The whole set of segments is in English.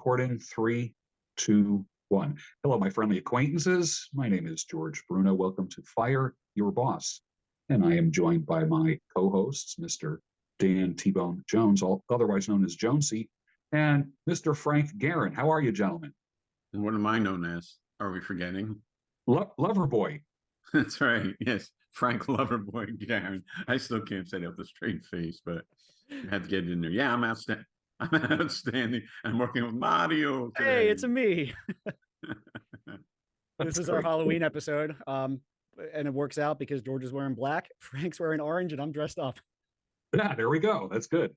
Recording 3, 2, 1. Hello, my friendly acquaintances. My name is George Bruno. Welcome to Fire Your Boss. And I am joined by my co-hosts, Mr. Dan T-Bone Jones, otherwise known as Jonesy, and Mr. Frank Guerin. How are you, gentlemen? And what am I known as? Are we forgetting? Loverboy. That's right. Yes. Frank Loverboy Guerin. I still can't say that with a straight face, but I had to get it in there. Yeah, I'm outstanding. I'm outstanding. I'm working with Mario today. Hey, it's a me. This is our great. Halloween episode. And it works out because George is wearing black, Frank's wearing orange, and I'm dressed up. Yeah, there we go. That's good.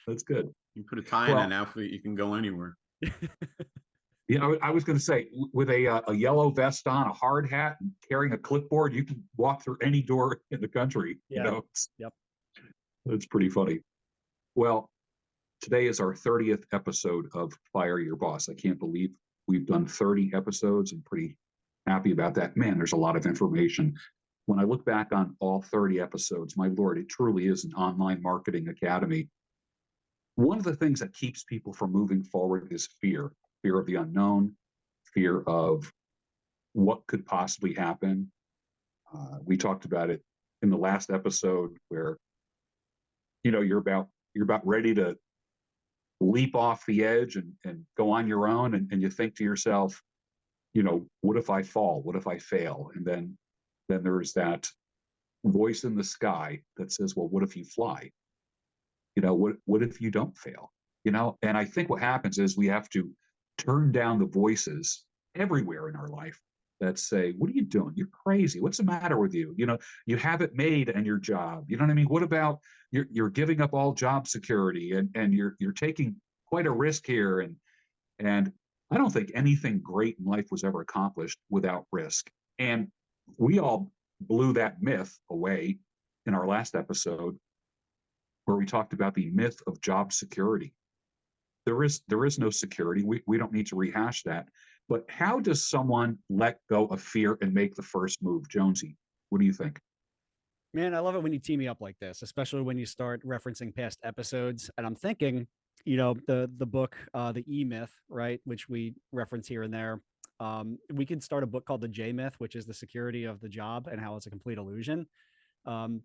That's good. You put a tie in an outfit, you can go anywhere. You know, I was going to say, with a yellow vest on, a hard hat, and carrying a clipboard, you can walk through any door in the country. Yeah. You know, Yep. It's pretty funny. Well, today is our 30th episode of Fire Your Boss. I can't believe we've done 30 episodes. I'm pretty happy about that. Man, there's a lot of information. When I look back on all 30 episodes, my Lord, it truly is an online marketing academy. One of the things that keeps people from moving forward is fear of the unknown, fear of what could possibly happen. We talked about it in the last episode where, you know, you're about ready to leap off the edge and go on your own. And you think to yourself, you know, what if I fall? What if I fail? And then there's that voice in the sky that says, well, what if you fly? You know, what if you don't fail? You know, and I think what happens is we have to turn down the voices everywhere in our life that say, what are you doing? You're crazy. What's the matter with you? You know, you have it made and your job. You know what I mean? What about you're giving up all job security and you're taking quite a risk here. And I don't think anything great in life was ever accomplished without risk. And we all blew that myth away in our last episode where we talked about the myth of job security. There is no security. We don't need to rehash that. But how does someone let go of fear and make the first move? Jonesy, what do you think? Man, I love it when you tee me up like this, especially when you start referencing past episodes. And I'm thinking, you know, the book, The E-Myth, right, which we reference here and there. We could start a book called The J-Myth, which is the security of the job and how it's a complete illusion. And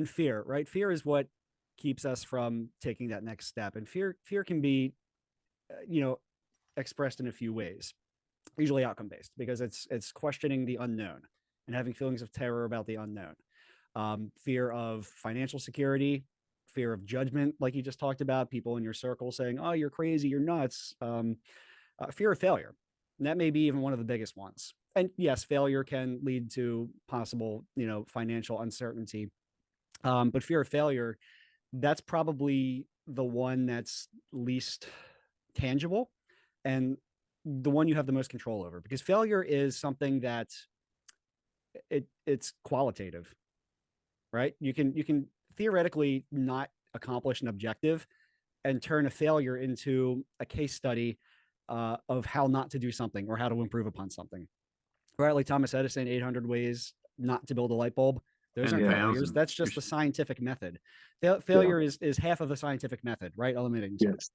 fear, right? Fear is what keeps us from taking that next step. And fear can be, you know, expressed in a few ways, usually outcome based, because it's questioning the unknown and having feelings of terror about the unknown. Fear of financial security, fear of judgment, like you just talked about, people in your circle saying, oh, you're crazy, you're nuts. Fear of failure. And that may be even one of the biggest ones. And yes, failure can lead to possible, you know, financial uncertainty. But fear of failure, that's probably the one that's least tangible and the one you have the most control over, because failure is something that it's qualitative, right? You can theoretically not accomplish an objective and turn a failure into a case study of how not to do something or how to improve upon something, right? Like Thomas Edison, 800 ways not to build a light bulb. Those aren't failures. That's just the scientific method. Failure is half of the scientific method, right? Eliminating. Yes.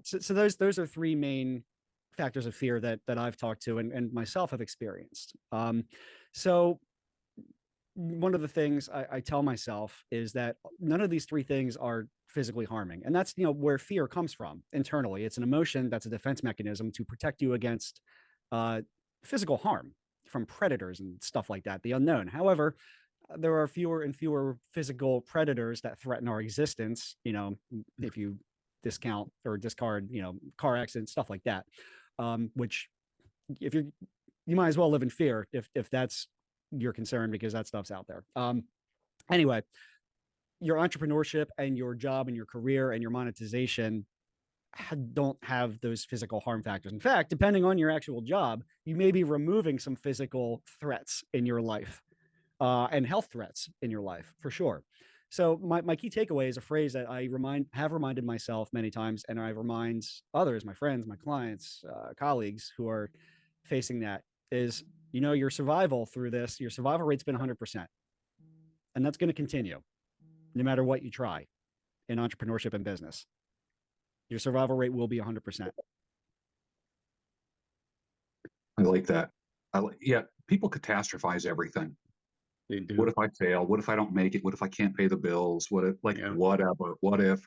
So those are three main factors of fear that I've talked to and myself have experienced. So one of the things I tell myself is that none of these three things are physically harming. And that's, you know, where fear comes from internally. It's an emotion that's a defense mechanism to protect you against physical harm from predators and stuff like that, the unknown. However, there are fewer and fewer physical predators that threaten our existence, you know, if you discount or discard, you know, car accidents, stuff like that, which if you might as well live in fear if that's your concern, because that stuff's out there. Anyway, your entrepreneurship and your job and your career and your monetization don't have those physical harm factors. In fact, depending on your actual job, you may be removing some physical threats in your life. And health threats in your life, for sure. So my key takeaway is a phrase that I have reminded myself many times, and I remind others, my friends, my clients, colleagues who are facing that, is, you know, your survival through this, your survival rate's been 100%. And that's going to continue no matter what you try in entrepreneurship and business. Your survival rate will be 100%. I like that. Yeah, people catastrophize everything. They do. What if I fail? What if I don't make it? What if I can't pay the bills? What if, like, Yeah. whatever, what if?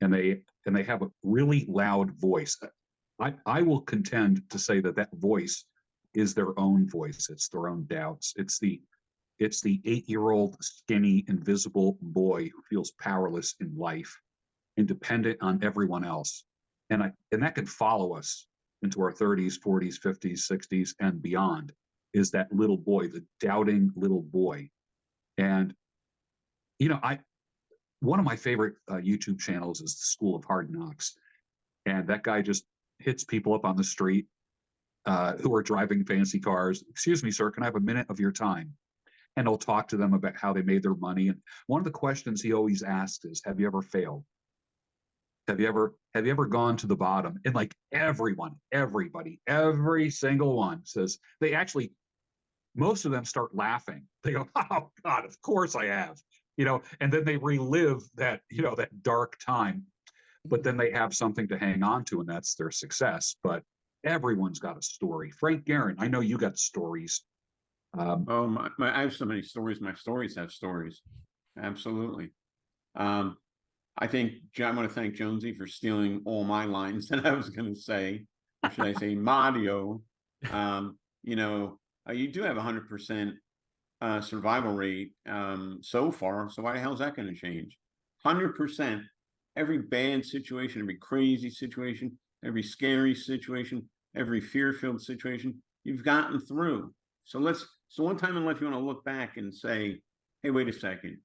And they have a really loud voice. I will contend to say that that voice is their own voice. It's their own doubts. It's the 8-year-old skinny invisible boy who feels powerless in life and dependent on everyone else. And that can follow us into our 30s, 40s, 50s, 60s, and beyond, is that little boy, the doubting little boy. And I one of my favorite YouTube channels is the School of Hard Knocks, and that guy just hits people up on the street who are driving fancy cars. Excuse me, sir, can I have a minute of your time? And he'll talk to them about how they made their money. And one of the questions he always asks is, "Have you ever failed? Have you ever gone to the bottom?" And like everybody, every single one says, they actually, most of them start laughing. They go, "Oh God, of course I have." And then they relive that dark time, but then they have something to hang on to, and that's their success. But everyone's got a story. Frank Guerin, I know you got stories. Oh, I have so many stories. My stories have stories. Absolutely. I think I'm going to thank Jonesy for stealing all my lines that I was going to say. Or should I say Mario? You do have 100% survival rate so far. So why the hell is that going to change? 100%. Every bad situation, every crazy situation, every scary situation, every fear-filled situation, you've gotten through. So one time in life you want to look back and say, hey, wait a second.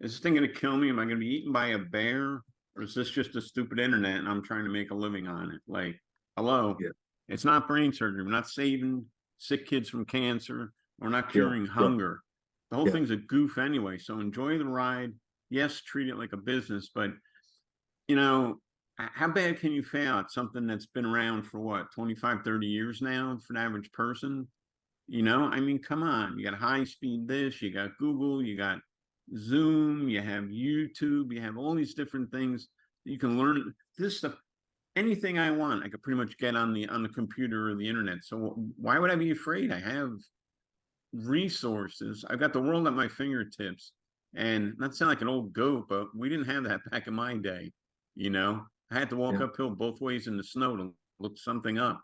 Is this thing going to kill me? Am I going to be eaten by a bear? Or is this just a stupid internet and I'm trying to make a living on it? Like, hello, Yeah. It's not brain surgery. We're not saving sick kids from cancer. We're not Yeah, curing yeah, hunger. The whole yeah. thing's a goof anyway. So enjoy the ride. Yes, treat it like a business, but how bad can you fail at something that's been around for what, 25, 30 years now for an average person? I mean, come on. You got high speed this, you got Google, you got Zoom, you have YouTube, you have all these different things you can learn this stuff. Anything I want, I could pretty much get on the computer or the internet. So why would I be afraid? I have resources. I've got the world at my fingertips. And not to sound like an old goat, but we didn't have that back in my day. I had to walk Yeah. uphill both ways in the snow to look something up.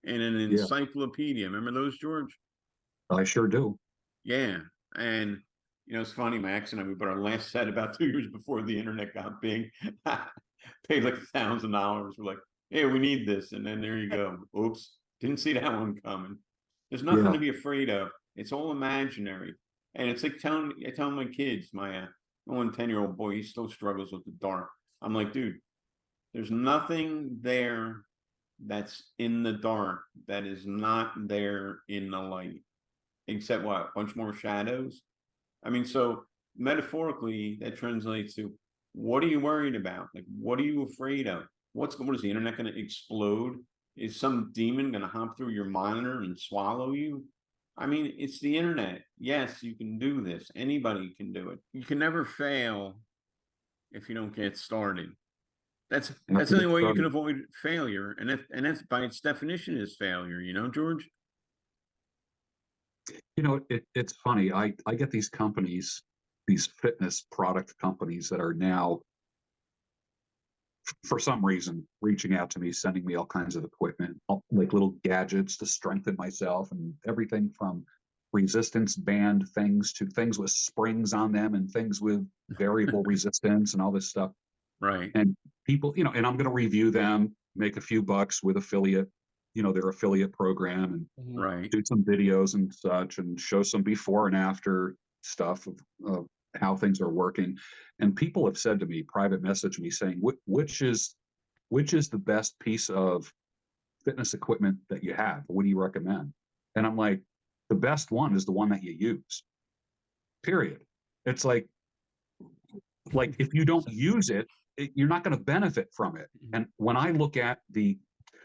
And an Yeah. encyclopedia. Remember those, George? I sure do. Yeah. And it's funny, my ex and I, we bought our last set about 2 years before the internet got big. Paid like $1,000. We're like, hey, we need this. And then there you go. Oops. Didn't see that one coming. There's nothing Yeah. to be afraid of. It's all imaginary. And it's like telling my kids, my 10-year-old boy, he still struggles with the dark. I'm like, dude, there's nothing there that's in the dark that is not there in the light, except what? A bunch more shadows. I mean, so metaphorically, that translates to, what are you worried about? Like, what are you afraid of? What is the internet going to explode? Is some demon going to hop through your monitor and swallow you? I mean, it's the internet. Yes, you can do this. Anybody can do it. You can never fail if you don't get started. That's the only way you can avoid failure, and that's by its definition is failure. George. It's funny. I get these companies, these fitness product companies that are now, for some reason, reaching out to me, sending me all kinds of equipment, like little gadgets to strengthen myself, and everything from resistance band things to things with springs on them and things with variable resistance and all this stuff. Right. And people, and I'm going to review them, make a few bucks with their affiliate program, and Right. do some videos and such, and show some before and after stuff of how things are working. And people have said to me, private message me saying, which is the best piece of fitness equipment that you have? What do you recommend? And I'm like, the best one is the one that you use. Period. It's like if you don't use it, you're not going to benefit from it. And when I look at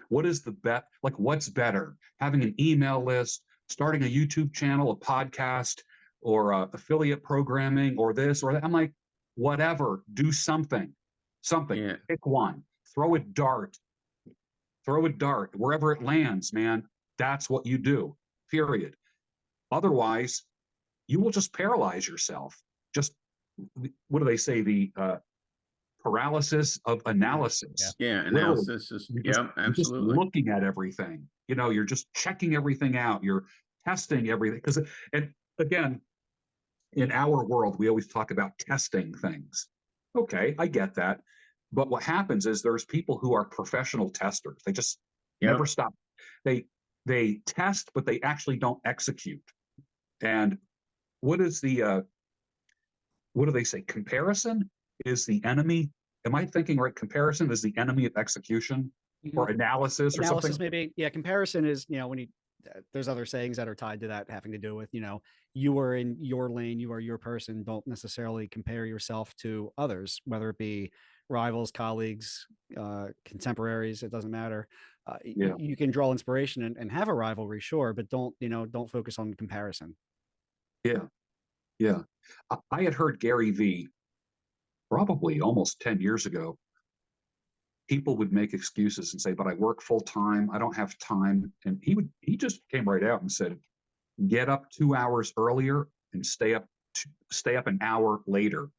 what is the best, what's better, having an email list, starting a YouTube channel, a podcast, or affiliate programming, or this or that, I'm like, whatever, do something, Yeah. pick one, throw a dart wherever it lands, man. That's what you do, period. Otherwise, you will just paralyze yourself. Just, what do they say? The paralysis of analysis. Yeah, Literally, analysis is, you're just absolutely. looking at everything. You're just checking everything out. You're testing everything. And again, in our world, we always talk about testing things. Okay, I get that. But what happens is there's people who are professional testers. They just never Yep. stop. They test, but they actually don't execute. And what is the what do they say? Comparison is the enemy. Am I thinking right? Comparison is the enemy of execution, or analysis or Analysis, something. maybe. Yeah, comparison is, when you there's other sayings that are tied to that, having to do with, you are in your lane, you are your person. Don't necessarily compare yourself to others, whether it be rivals, colleagues, contemporaries. It doesn't matter. Yeah. You can draw inspiration and have a rivalry, sure, but don't focus on comparison. Yeah. Yeah. I had heard Gary Vee probably almost 10 years ago. People would make excuses and say, but I work full time. I don't have time. And he just came right out and said, get up 2 hours earlier and stay up an hour later.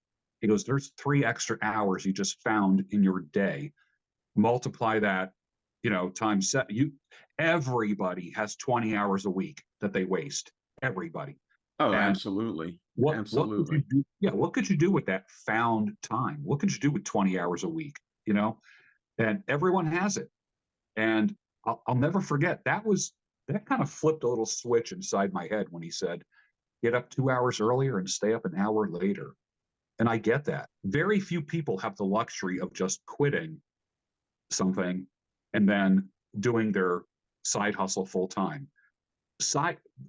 He goes, there's 3 extra hours you just found in your day. Multiply that, times set. Everybody has 20 hours a week that they waste. Everybody. Oh, And absolutely. what could you Absolutely. do? Yeah, what could you do with that found time? What could you do with 20 hours a week? And everyone has it. And I'll never forget, that kind of flipped a little switch inside my head when he said, get up 2 hours earlier and stay up an hour later. And I get that. Very few people have the luxury of just quitting something and then doing their side hustle full time.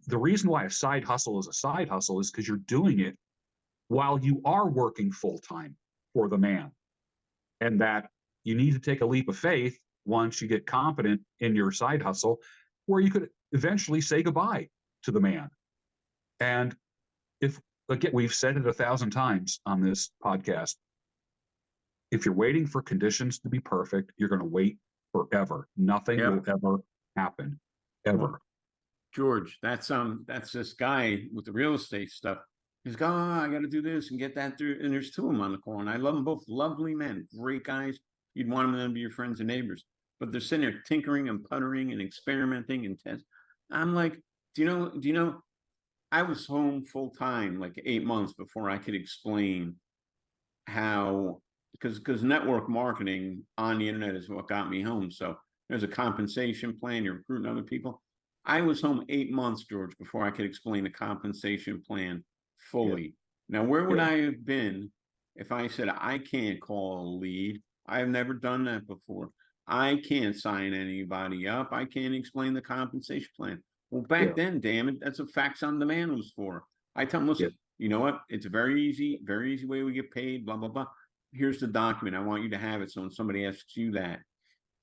The reason why a side hustle is a side hustle is because you're doing it while you are working full time for the man. And that you need to take a leap of faith once you get confident in your side hustle, where you could eventually say goodbye to the man. And if, again, we've said it 1,000 times on this podcast, if you're waiting for conditions to be perfect, you're going to wait forever. Nothing Yep. will ever happen, ever. Well, George, that's this guy with the real estate stuff. He's going, oh, I got to do this and get that through. And there's 2 of them on the call, and I love them both. Lovely men, great guys. You'd want them to be your friends and neighbors, but they're sitting there tinkering and puttering and experimenting and test. I'm like, do you know? I was home full time like 8 months before I could explain how, because network marketing on the internet is what got me home. So there's a compensation plan. You're recruiting other people. I was home 8 months, George, before I could explain the compensation plan fully. Now, where would I have been if I said, I can't call a lead? I've never done that before. I can't sign anybody up. I can't explain the compensation plan. Well, back then, damn it, that's what Facts on Demand was for. I tell them, listen, you know what? It's a very easy way we get paid, blah, blah, blah. Here's the document. I want you to have it. So when somebody asks you that,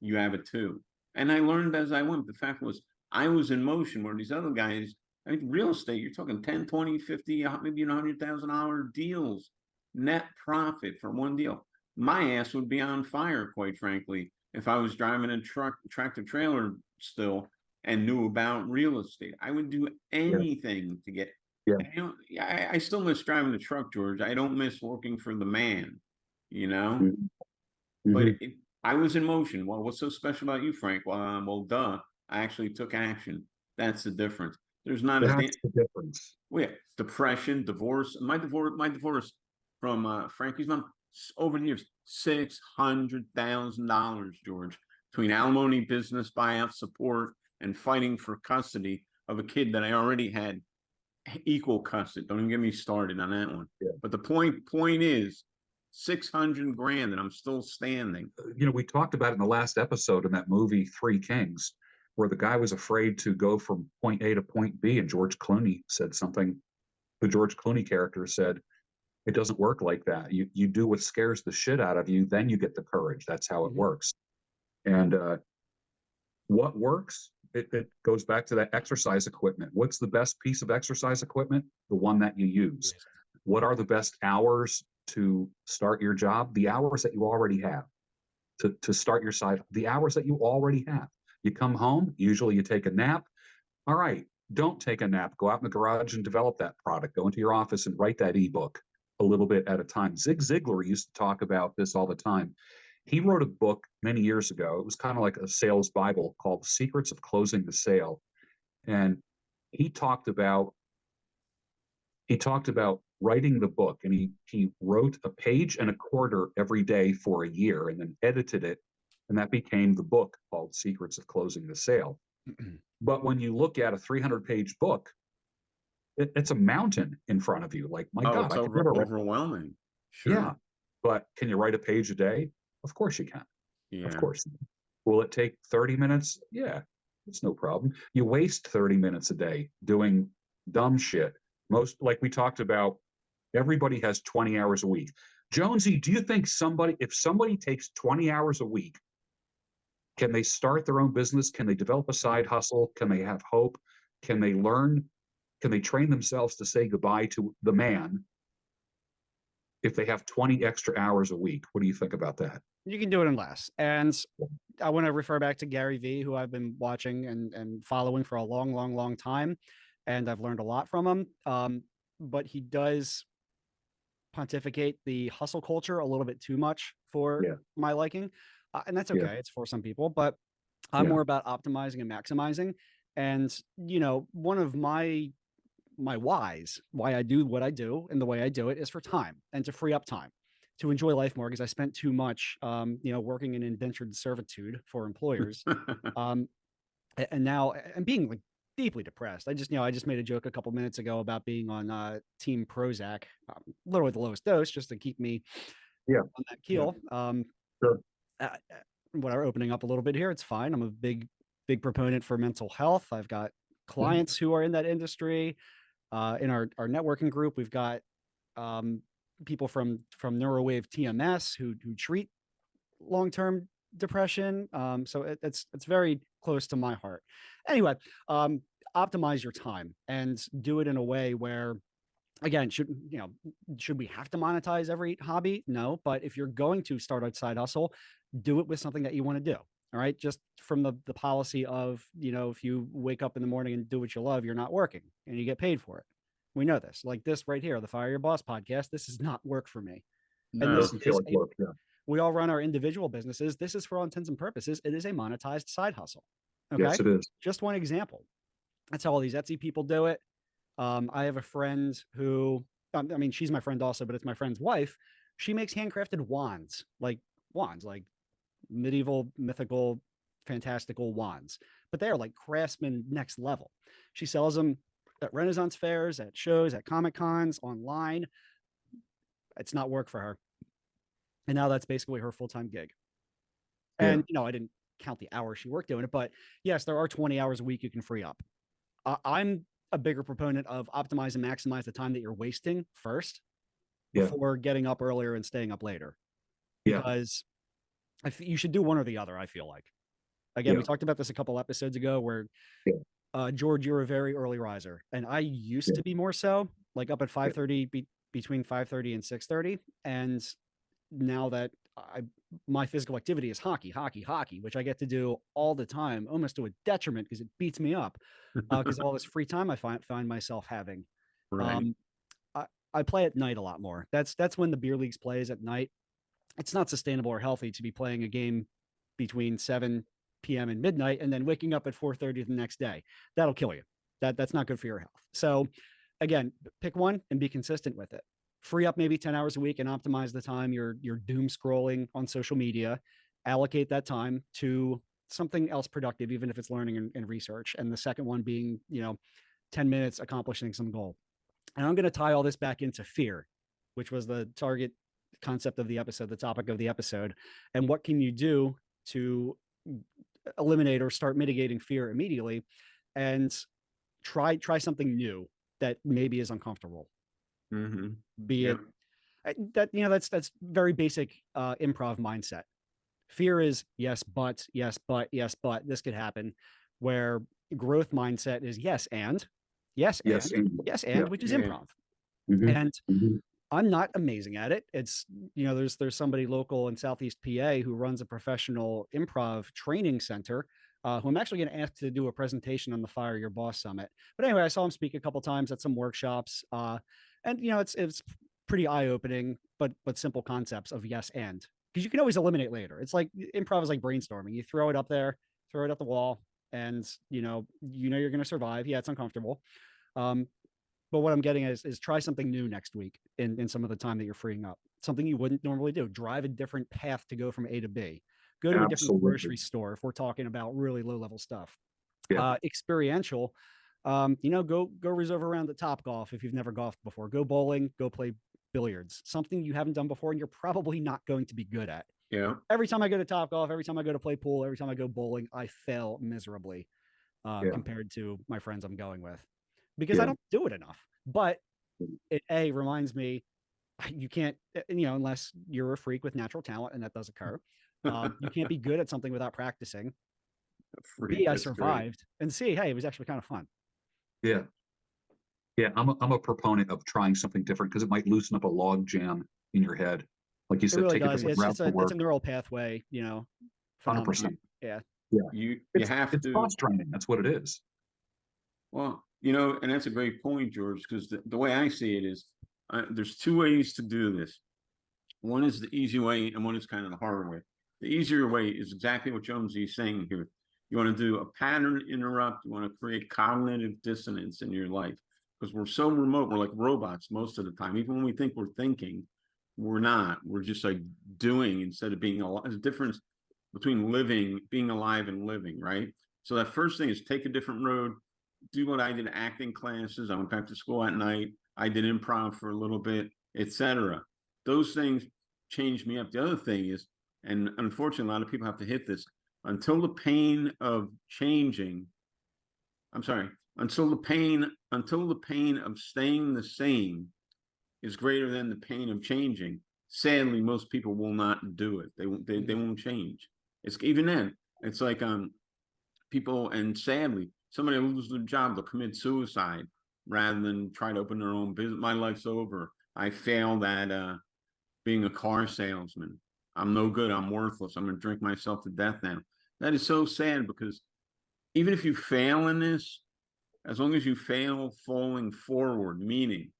you have it too. And I learned as I went. The fact was, I was in motion where these other guys, I mean, real estate, you're talking 10, 20, 50, maybe $100,000 deals, net profit for one deal. My ass would be on fire, quite frankly, if I was driving a tractor trailer still and knew about real estate. I would do anything to get. I still miss driving the truck, George. I don't miss working for the man, But I was in motion. Well, what's so special about you, Frank? Well, duh. I actually took action. That's the difference. There's not That's the difference. Well, yeah, depression, divorce. My divorce from Frankie's mom over the years, $600,000, George, between alimony, business buyout support, and fighting for custody of a kid that I already had equal custody. Don't even get me started on that one. But the point is, 600 grand, and I'm still standing. We talked about it in the last episode in that movie Three Kings, where the guy was afraid to go from point A to point B, and George Clooney said something. The George Clooney character said, it doesn't work like that. You do what scares the shit out of you, then you get the courage. That's how it works. And what works? It goes back to that exercise equipment. What's the best piece of exercise equipment? The one that you use. What are the best hours to start your job? The hours that you already have. To start your side, the hours that you already have. You come home, usually you take a nap, All right, don't take a nap. Go out in the garage and develop that product. Go into your office and write that ebook a little bit at a time. Zig Ziglar used to talk about this all the time. He wrote a book many years ago. It was kind of like a sales Bible called The Secrets of Closing the Sale. And he talked about writing the book, and he wrote a page and a quarter every day for a year and then edited it, and that became the book called Secrets of Closing the Sale. But when you look at a 300-page book, it's a mountain in front of you. Like, my Oh, God, it's I could never write. overwhelming. Yeah, Sure. but can you write a page a day? Of course you can. Yeah. Of course. Will it take 30 minutes? Yeah, it's no problem. You waste 30 minutes a day doing dumb shit. Most, like we talked about, everybody has 20 hours a week. Jonesy, do you think if somebody takes 20 hours a week, can they start their own business? Can they develop a side hustle? Can they have hope? Can they learn? Can they train themselves to say goodbye to the man if they have 20 extra hours a week? What do you think about that? You can do it in less. And I want to refer back to Gary Vee, who I've been watching and following for a long, long, long time. And I've learned a lot from him. But he does pontificate the hustle culture a little bit too much for my liking. And that's okay. It's for some people, but I'm more about optimizing and maximizing. And, one of my whys, why I do what I do and the way I do it, is for time and to free up time to enjoy life more, because I spent too much, working in indentured servitude for employers. And now I'm being like deeply depressed. I just made a joke a couple minutes ago about being on Team Prozac, literally the lowest dose, just to keep me on that keel. Sure. Whatever, opening up a little bit here, it's fine. I'm a big proponent for mental health. I've got clients who are in that industry. In our networking group, we've got people from Neurowave TMS who treat long-term depression. So it's very close to my heart. Anyway, optimize your time and do it in a way where, again, should we have to monetize every hobby? No, but if you're going to start a side hustle, do it with something that you want to do. All right. Just from the policy of, if you wake up in the morning and do what you love, you're not working and you get paid for it. We know this. Like this right here, the Fire Your Boss podcast. This is not work for me. No. And this Doesn't feel like work. Yeah. We all run our individual businesses. This is, for all intents and purposes, it is a monetized side hustle. Okay. Yes, it is. Just one example. That's how all these Etsy people do it. I have a friend who, she's my friend also, but it's my friend's wife. She makes handcrafted wands, like medieval, mythical, fantastical wands, but they are like craftsman next level. She sells them at Renaissance fairs, at shows, at Comic Cons, online. It's not work for her. And now that's basically her full-time gig. And, I didn't count the hours she worked doing it, but yes, there are 20 hours a week you can free up. I'm a bigger proponent of optimize and maximize the time that you're wasting first before getting up earlier and staying up later. Because you should do one or the other, I feel like. Again, we talked about this a couple episodes ago where George, you're a very early riser. And I used to be more so, like up at 5:30, between 5:30 and 6:30. And now that my physical activity is hockey, which I get to do all the time, almost to a detriment because it beats me up because all this free time I find myself having. Right. I play at night a lot more. That's when the beer leagues plays at night. It's not sustainable or healthy to be playing a game between 7 p.m. and midnight and then waking up at 4:30 the next day. That'll kill you. That's not good for your health. So again, pick one and be consistent with it. Free up maybe 10 hours a week and optimize the time you're doom scrolling on social media. Allocate that time to something else productive, even if it's learning and research. And the second one being, 10 minutes accomplishing some goal. And I'm going to tie all this back into fear, which was the target concept of the episode, the topic of the episode. And what can you do to eliminate or start mitigating fear immediately and try something new that maybe is uncomfortable. Mm-hmm. Be it that, that's very basic improv mindset. Fear is yes, but this could happen, where growth mindset is yes, and which is improv. Mm-hmm. And I'm not amazing at it. It's, there's somebody local in Southeast PA who runs a professional improv training center. who I'm actually going to ask to do a presentation on the Fire Your Boss Summit. But anyway, I saw him speak a couple times at some workshops, and it's pretty eye opening, but simple concepts of yes and, because you can always eliminate later. It's like improv is like brainstorming. You throw it up there, throw it at the wall, and you're going to survive. Yeah, it's uncomfortable. But what I'm getting is try something new next week in some of the time that you're freeing up. Something you wouldn't normally do. Drive a different path to go from A to B. Go to a different Absolutely. grocery store if we're talking about really low level stuff. Yeah. Experiential. Go reserve a round at Top Golf if you've never golfed before. Go bowling. Go play billiards. Something you haven't done before and you're probably not going to be good at. Yeah. Every time I go to Top Golf, every time I go to play pool, every time I go bowling, I fail miserably compared to my friends I'm going with, because I don't do it enough. But it reminds me, you can't, unless you're a freak with natural talent, and that does occur. You can't be good at something without practicing. B, I survived, and C, hey, it was actually kind of fun. Yeah. Yeah, I'm a proponent of trying something different because it might loosen up a log jam in your head. Like you said, it really take does. a different route to work. It's a neural pathway, 100%. Yeah. You It's have to cross training. That's what it is. Well, and that's a great point, George, because the way I see it is there's two ways to do this. One is the easy way, and one is kind of the hard way. The easier way is exactly what Jonesy is saying here. You want to do a pattern interrupt. You want to create cognitive dissonance in your life, because we're so remote. We're like robots most of the time. Even when we think we're thinking, we're not. We're just like doing instead of being alive. There's a difference between being alive and living, right? So that first thing is take a different road. Do what I did, acting classes. I went back to school at night. I did improv for a little bit, etc. Those things changed me up. The other thing is, and unfortunately, a lot of people have to hit this, until the pain of changing, until the pain of staying the same is greater than the pain of changing, sadly, most people will not do it. They won't change. It's even then, it's like people, and sadly, somebody will lose their job, they'll commit suicide rather than try to open their own business. My life's over. I failed at being a car salesman. I'm no good. I'm worthless. I'm going to drink myself to death now. That is so sad, because even if you fail in this, as long as you fail falling forward, meaning,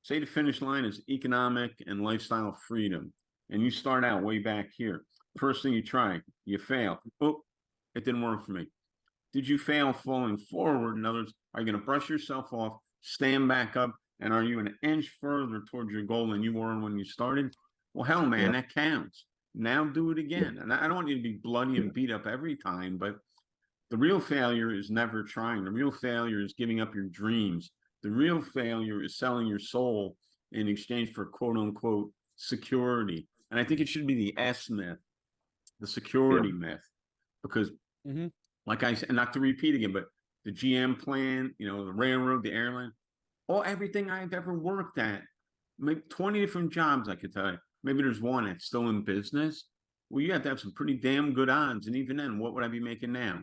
say the finish line is economic and lifestyle freedom, and you start out way back here. First thing you try, you fail. Oh, it didn't work for me. Did you fail falling forward? In other words, are you going to brush yourself off, stand back up, and are you an inch further towards your goal than you were when you started? Well, hell, man, that counts. Now do it again. And I don't want you to be bloody and beat up every time, but the real failure is never trying. The real failure is giving up your dreams. The real failure is selling your soul in exchange for quote unquote security. And I think it should be the S myth, the security myth, because like I said, not to repeat again, but the GM plan, the railroad, the airline, everything I've ever worked at, maybe 20 different jobs, I could tell you. Maybe there's one that's still in business. Well, you have to have some pretty damn good odds. And even then, what would I be making now?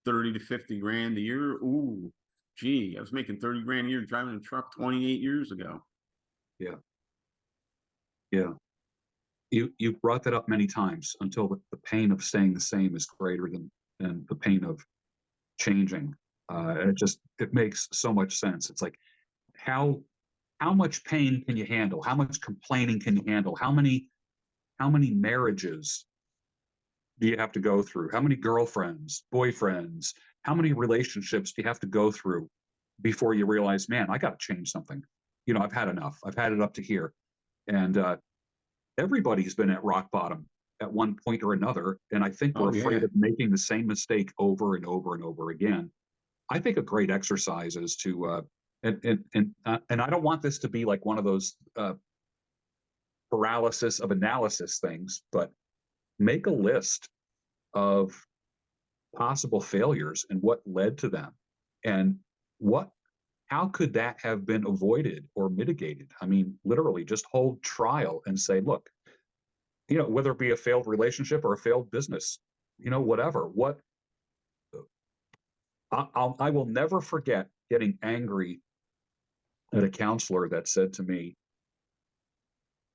30 to 50 grand a year? Ooh, gee, I was making 30 grand a year driving a truck 28 years ago. Yeah. Yeah. You brought that up many times, until the pain of staying the same is greater than the pain of changing. It makes so much sense. It's like, how much pain can you handle? How much complaining can you handle? How many marriages do you have to go through? How many girlfriends, boyfriends, how many relationships do you have to go through before you realize, man, I got to change something? I've had enough. I've had it up to here. And everybody's been at rock bottom at one point or another. And I think we're afraid of making the same mistake over and over and over again. I think a great exercise is to, and I don't want this to be like one of those paralysis of analysis things, but make a list of possible failures and what led to them, and how could that have been avoided or mitigated? I mean, literally just hold trial and say, look, whether it be a failed relationship or a failed business, whatever, I will never forget getting angry at a counselor that said to me,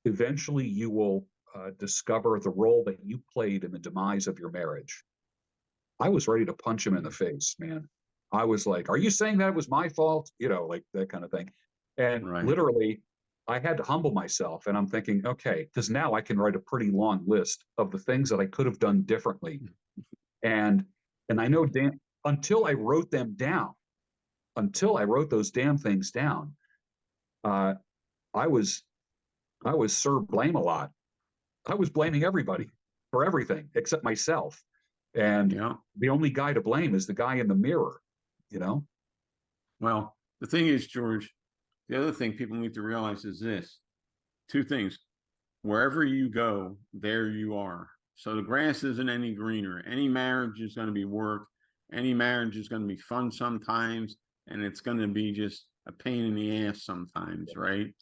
eventually you will discover the role that you played in the demise of your marriage. I was ready to punch him in the face, man. I was like, are you saying that it was my fault? You know, like that kind of thing. And Right. literally, I had to humble myself. And I'm thinking, okay, because now I can write a pretty long list of the things that I could have done differently. And I know Dan, until I wrote them down, until I wrote those damn things down, uh, I was Sir Blame a lot. I was blaming everybody for everything except myself. And Yeah. the only guy to blame is the guy in the mirror, you know? Well, the thing is, George, the other thing people need to realize is this: two things. Wherever you go, there you are. So the grass isn't any greener. Any marriage is going to be work. Any marriage is going to be fun sometimes, and it's going to be just a pain in the ass sometimes, right? And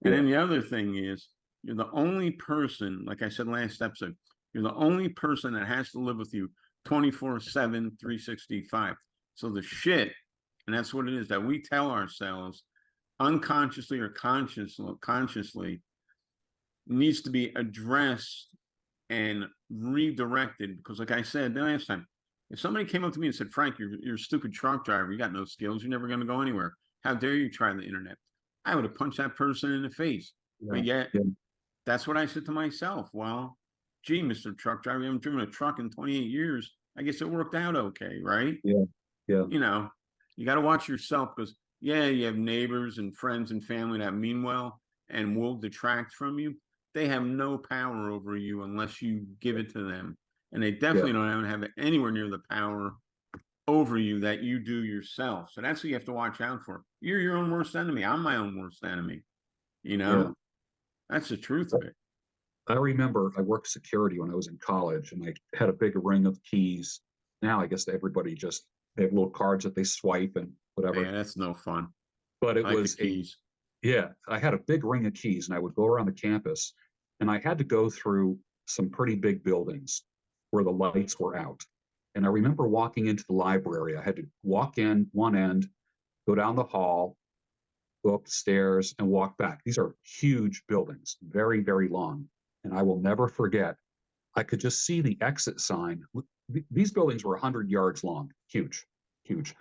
Yeah. then the other thing is, you're the only person, like I said last episode, you're the only person that has to live with you 24/7, 365. So the shit, and that's what it is, that we tell ourselves unconsciously or consciously needs to be addressed and redirected. Because like I said the last time, if somebody came up to me and said, Frank, you're a stupid truck driver, you got no skills, you're never going to go anywhere, how dare you try the internet, I would have punched that person in the face. Yeah. But yet Yeah. that's what I said to myself. Well, gee, Mr. Truck Driver, I haven't driven a truck in 28 years. I guess it worked out okay, right? Yeah. Yeah. You know, you got to watch yourself, because yeah, you have neighbors and friends and family that mean well and will detract from you. They have no power over you unless you give it to them. And they Yeah. definitely don't have anywhere near the power over you that you do yourself. So that's what you have to watch out for. You're your own worst enemy. I'm my own worst enemy. You Yeah. know, that's the truth of it. I remember I worked security when I was in college and I had a big ring of keys. Now I guess everybody just, they have little cards that they swipe and whatever. Yeah, that's no fun. But it I like the was keys. yeah, I had a big ring of keys and I would go around the campus and I had to go through some pretty big buildings where the lights were out. And I remember walking into the library. I had to walk in one end, go down the hall, go up the stairs, and walk back. These are huge buildings, very, very long. And I will never forget, I could just see the exit sign. These buildings were 100 yards long, huge, huge.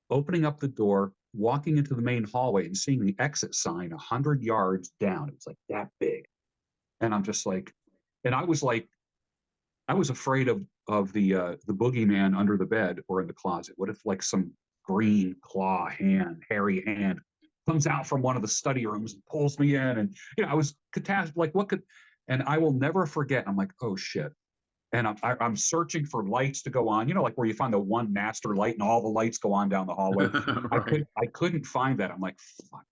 Opening up the door, walking into the main hallway and seeing the exit sign 100 yards down. It was like that big. And I'm just like, and I was like, I was afraid of the boogeyman under the bed or in the closet. What if like some green claw hand, hairy hand comes out from one of the study rooms and pulls me in? And I was catastrophic. Like what could? And I will never forget. I'm like, oh shit. And I'm searching for lights to go on. Like where you find the one master light and all the lights go on down the hallway. Right. I couldn't find that. I'm like, fuck,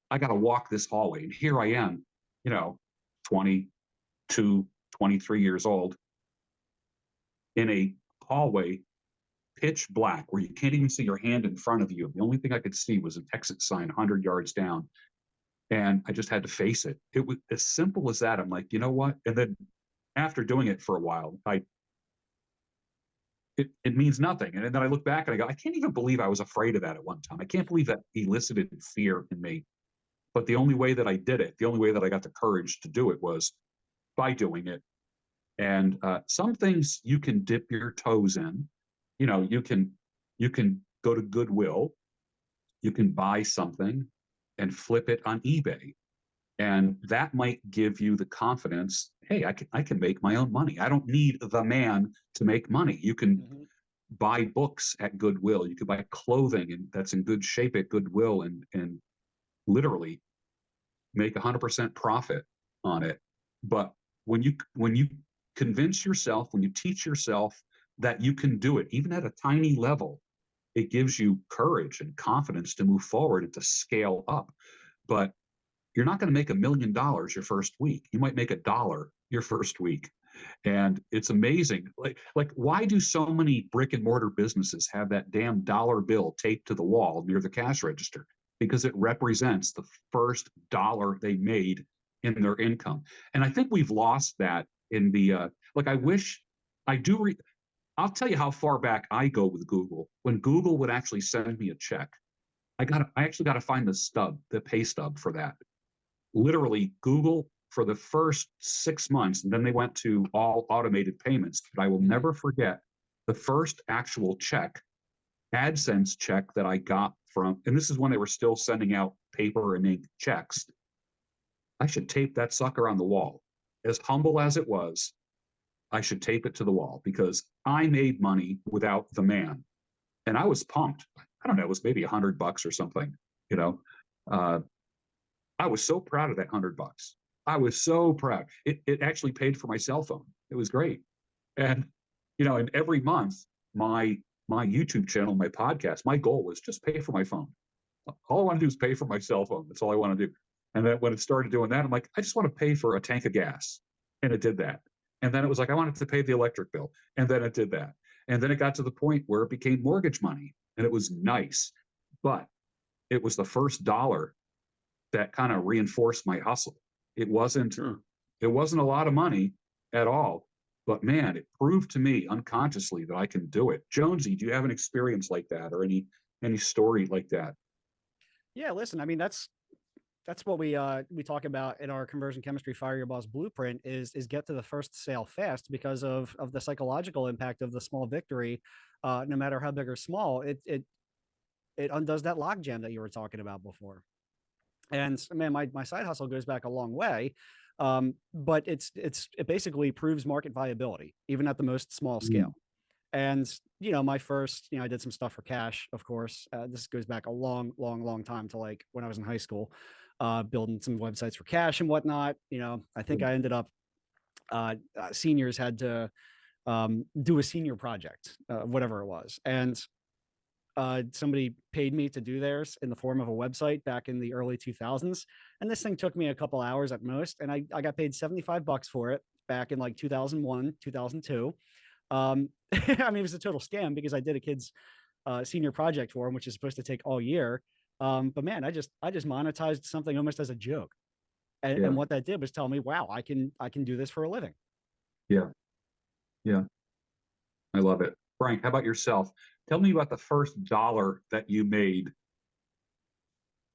I gotta walk this hallway. And here I am, 22, 23 years old in a hallway, pitch black, where you can't even see your hand in front of you. The only thing I could see was an exit sign 100 yards down. And I just had to face it. It was as simple as that. I'm like, you know what? And then after doing it for a while, it means nothing. And then I look back and I go, I can't even believe I was afraid of that at one time. I can't believe that elicited fear in me. But the only way that I did it, the only way that I got the courage to do it was by doing it. And some things you can dip your toes in. You can go to Goodwill, you can buy something and flip it on eBay. And that might give you the confidence, hey, I can make my own money. I don't need the man to make money. You can buy books at Goodwill. You can buy clothing that's in good shape at Goodwill and literally make 100% profit on it. But when you convince yourself, when you teach yourself that you can do it, even at a tiny level, it gives you courage and confidence to move forward and to scale up. But you're not going to make $1 million your first week. You might make $1 your first week. And it's amazing. Like why do so many brick and mortar businesses have that damn dollar bill taped to the wall near the cash register? Because it represents the first dollar they made in their income. And I think we've lost that in the I wish I do. I'll tell you how far back I go with Google. When Google would actually send me a check, I actually got to find the pay stub for that. Literally, Google for the first 6 months, and then they went to all automated payments. But I will never forget the first actual check, AdSense check that I got from, and this is when they were still sending out paper and ink checks. I should tape that sucker on the wall. As humble as it was, I should tape it to the wall because I made money without the man. And I was pumped. I don't know, it was maybe $100 or something, you know. I was so proud of that $100. I was so proud. It actually paid for my cell phone. It was great. And, you know, and every month, my YouTube channel, my podcast, my goal was just pay for my phone. All I want to do is pay for my cell phone. That's all I want to do. And then when it started doing that, I'm like, I just want to pay for a tank of gas. And it did that. And then it was like, I wanted to pay the electric bill. And then it did that. And then it got to the point where it became mortgage money. And it was nice. But it was the first dollar that kind of reinforced my hustle. It wasn't a lot of money at all. But man, it proved to me unconsciously that I can do it. Jonesy, do you have an experience like that or any story like that? Yeah, listen, I mean, that's what we talk about in our conversion chemistry Fire Your Boss blueprint is get to the first sale fast because of the psychological impact of the small victory. No matter how big or small, it undoes that logjam that you were talking about before. And man, my side hustle goes back a long way. But it basically proves market viability, even at the most small scale. And, you know, my first, you know, I did some stuff for cash, of course. This goes back a long time to like when I was in high school, building some websites for cash and whatnot. You know, I think I ended up, seniors had to do a senior project, whatever it was. And somebody paid me to do theirs in the form of a website back in the early 2000s. And this thing took me a couple hours at most. And I got paid $75 for it back in like 2001, 2002. I mean, it was a total scam because I did a kid's senior project for him, which is supposed to take all year. But man, I just monetized something almost as a joke. And what that did was tell me, wow, I can do this for a living. Yeah. Yeah. I love it. Frank, how about yourself? Tell me about the first dollar that you made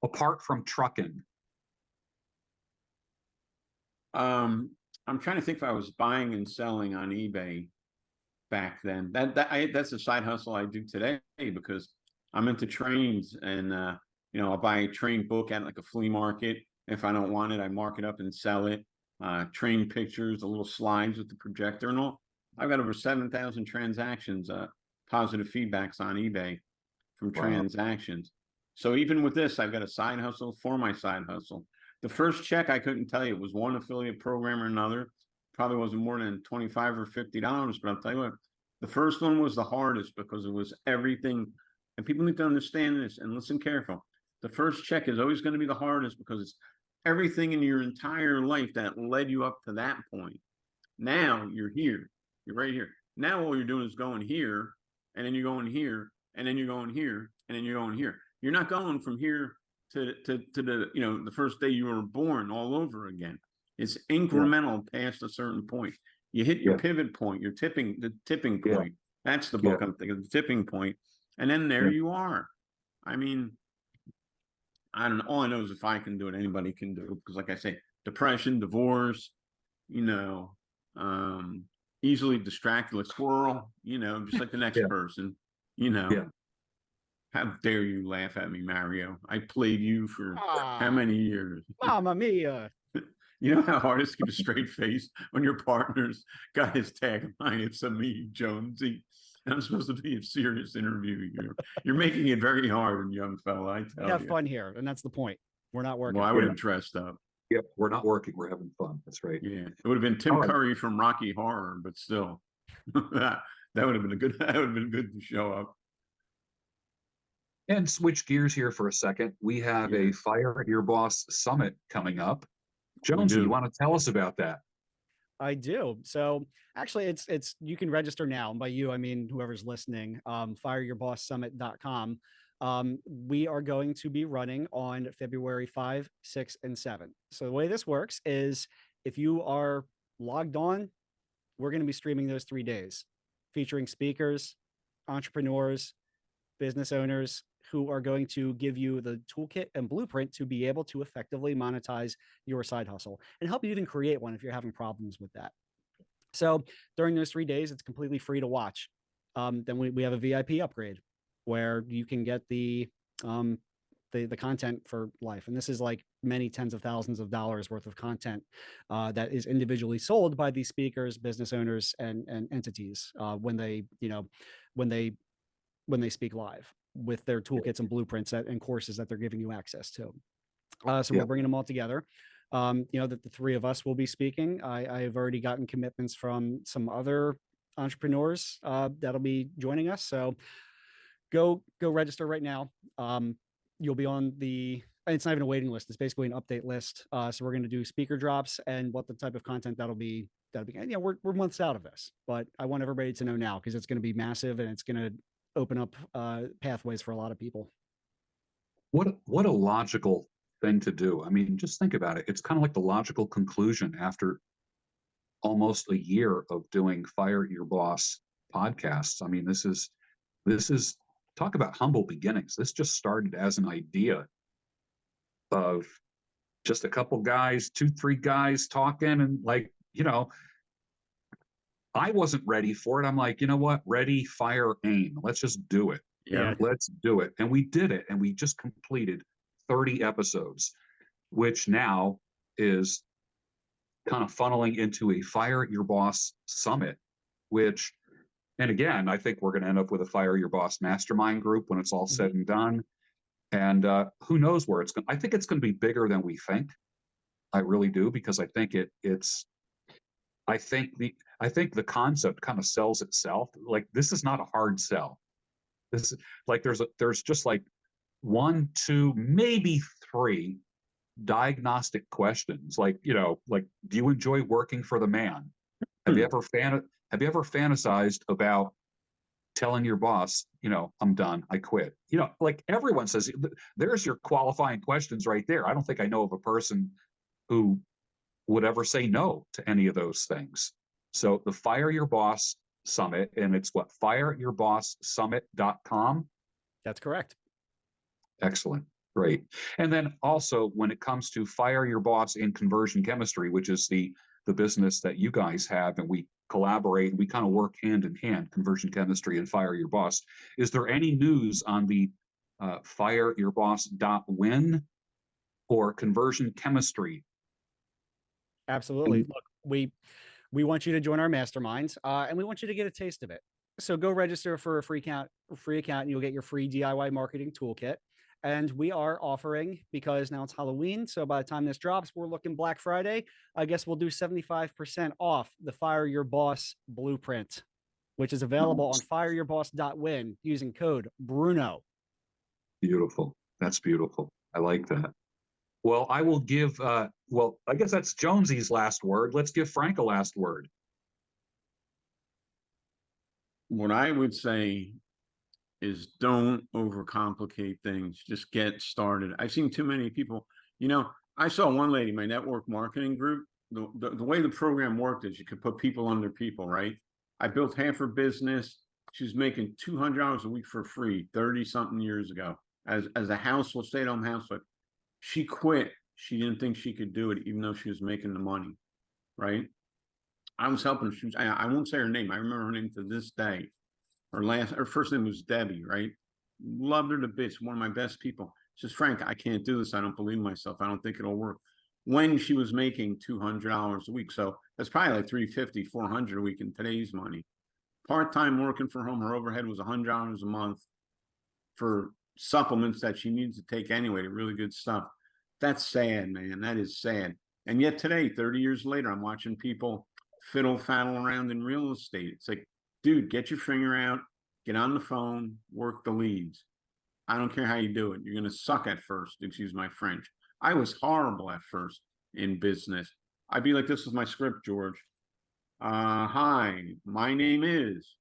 apart from trucking. I'm trying to think if I was buying and selling on eBay back then. That's a side hustle I do today because I'm into trains and you know, I'll buy a train book at like a flea market. If I don't want it, I mark it up and sell it. Train pictures, the little slides with the projector and all. I've got over 7,000 transactions, positive feedbacks on eBay from transactions. So even with this, I've got a side hustle for my side hustle. The first check, I couldn't tell you, it was one affiliate program or another. Probably wasn't more than $25 or $50, but I'll tell you what, the first one was the hardest because it was everything. And people need to understand this and listen careful. The first check is always going to be the hardest because it's everything in your entire life that led you up to that point. Now you're here. You're right here. Now all you're doing is going here, and then you're going here, and then you're going here, and then you're going here. You're not going from here to the, you know, the first day you were born all over again. It's incremental past a certain point. You hit your pivot point, the tipping point. That's the book I'm thinking, the tipping point. And then there you are. I mean, I don't know. All I know is if I can do it, anybody can do it. Because like I say, depression, divorce, you know, easily distracted, like squirrel, you know, just like the next person, you know. How dare you laugh at me, Mario? I played you for how many years? Mamma mia. You know how hard it is to keep a straight face when your partner's got his tagline, it's a me, Jonesy. And I'm supposed to be a serious interview. You're making it very hard, young fella, I tell you. Have fun here, and that's the point. We're not working. Well, I would have dressed up. Yep, we're not working. We're having fun. That's right. Yeah, it would have been Tim Curry from Rocky Horror, but still, that would have been a good. That would have been good to show up. And switch gears here for a second. We have a Fire Your Boss Summit coming up. Jonesy, you want to tell us about that? I do. So actually it's you can register now. And by you, I mean whoever's listening, fireyourbosssummit.com. We are going to be running on February 5, 6, and 7. So the way this works is if you are logged on, we're going to be streaming those 3 days, featuring speakers, entrepreneurs, business owners who are going to give you the toolkit and blueprint to be able to effectively monetize your side hustle and help you even create one if you're having problems with that. So during those 3 days, it's completely free to watch. then we have a VIP upgrade where you can get the content for life. And this is like many tens of thousands of dollars worth of content that is individually sold by these speakers, business owners, and entities when they, when they speak live with their toolkits and blueprints and courses that they're giving you access to. So we're bringing them all together. That the three of us will be speaking. I have already gotten commitments from some other entrepreneurs that'll be joining us. So go register right now. You'll be on it's not even a waiting list. It's basically an update list. So we're going to do speaker drops and what the type of content that'll be. We're months out of this, but I want everybody to know now because it's going to be massive and it's going to open up pathways for a lot of people. What a logical thing to do. I mean, just think about it. It's kind of like the logical conclusion after almost a year of doing Fire Your Boss podcasts. I mean, this is talk about humble beginnings. This just started as an idea of just a couple guys, 2-3 guys talking, and I wasn't ready for it. I'm like, you know what? Ready, fire, aim. Let's just do it. Yeah. Let's do it. And we did it. And we just completed 30 episodes, which now is kind of funneling into a Fire Your Boss Summit, and again, I think we're going to end up with a Fire Your Boss mastermind group when it's all said and done. And who knows where it's going. I think it's going to be bigger than we think. I really do, because I think I think the concept kind of sells itself. Like, this is not a hard sell. This is like there's just like 1, 2, maybe 3 diagnostic questions. Like, do you enjoy working for the man? Have you ever fantasized about telling your boss, I'm done, I quit? Like everyone says, there's your qualifying questions right there. I don't think I know of a person who would ever say no to any of those things. So the Fire Your Boss Summit, and it's what, fireyourbossummit.com? That's correct. Excellent. Great. And then also, when it comes to Fire Your Boss in Conversion Chemistry, which is the business that you guys have, and we collaborate, we kind of work hand in hand, Conversion Chemistry and Fire Your Boss. Is there any news on the fireyourboss.win or Conversion Chemistry? Absolutely. Look, we want you to join our masterminds, and we want you to get a taste of it. So go register for a free account, and you'll get your free DIY marketing toolkit. And we are offering, because now it's Halloween, so by the time this drops, we're looking Black Friday. I guess we'll do 75% off the Fire Your Boss blueprint, which is available on fireyourboss.win using code Bruno. Beautiful. That's beautiful. I like that. Well, I will give, I guess that's Jonesy's last word. Let's give Frank a last word. What I would say is don't overcomplicate things. Just get started. I've seen too many people, I saw one lady, my network marketing group, the way the program worked is you could put people under people, right? I built half her business. She was making $200 a week for free 30 something years ago as a housewife, stay-at-home housewife. She quit. She didn't think she could do it, even though she was making the money, right? I was helping her. I won't say her name. I remember her name to this day. Her first name was Debbie, right? Loved her to bits. One of my best people. She says, Frank, I can't do this. I don't believe myself. I don't think it'll work. When she was making $200 a week. So that's probably like $350, $400 a week in today's money. Part-time working from home, her overhead was $100 a month for supplements that she needs to take anyway, really good stuff. That's sad, man. That is sad. And yet today, 30 years later, I'm watching people fiddle-faddle around in real estate. It's like, dude, get your finger out, get on the phone, work the leads. I don't care how you do it. You're going to suck at first, excuse my French. I was horrible at first in business. I'd be like, this is my script, George. Hi, my name is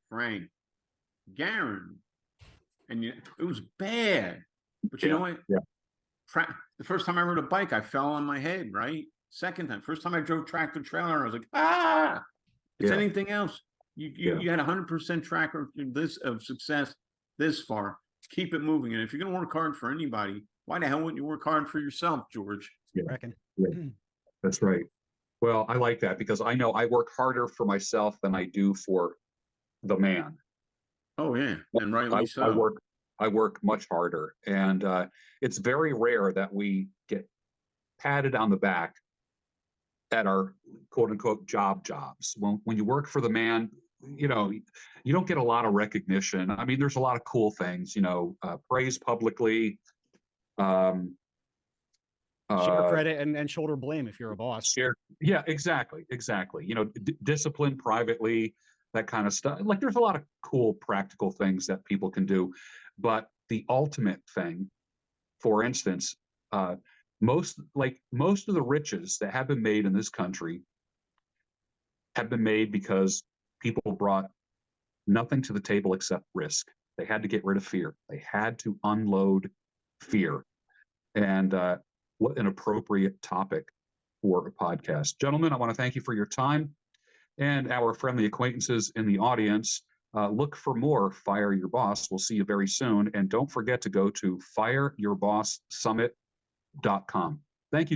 Frank Garen. And it was bad. But you know what? Yeah. The first time I rode a bike, I fell on my head, right? Second time. First time I drove tractor trailer, I was like, ah! It's anything else. You had 100% track record of success this far. Keep it moving. And if you're going to work hard for anybody, why the hell wouldn't you work hard for yourself, George? Yeah. That's right. Well, I like that because I know I work harder for myself than I do for the man. Oh yeah, and I, rightly I so. work much harder, and it's very rare that we get patted on the back at our quote unquote jobs. When you work for the man, you know, you don't get a lot of recognition. I mean, there's a lot of cool things, praise publicly, um, Share uh, credit and shoulder blame if you're a boss. share. Yeah, exactly. Discipline privately, that kind of stuff. Like, there's a lot of cool practical things that people can do, but the ultimate thing, for instance, most of the riches that have been made in this country have been made because people brought nothing to the table except risk. They had to get rid of fear. They had to unload fear. And what an appropriate topic for a podcast. Gentlemen, I want to thank you for your time, and our friendly acquaintances in the audience. Look for more Fire Your Boss. We'll see you very soon. And don't forget to go to fireyourbosssummit.com.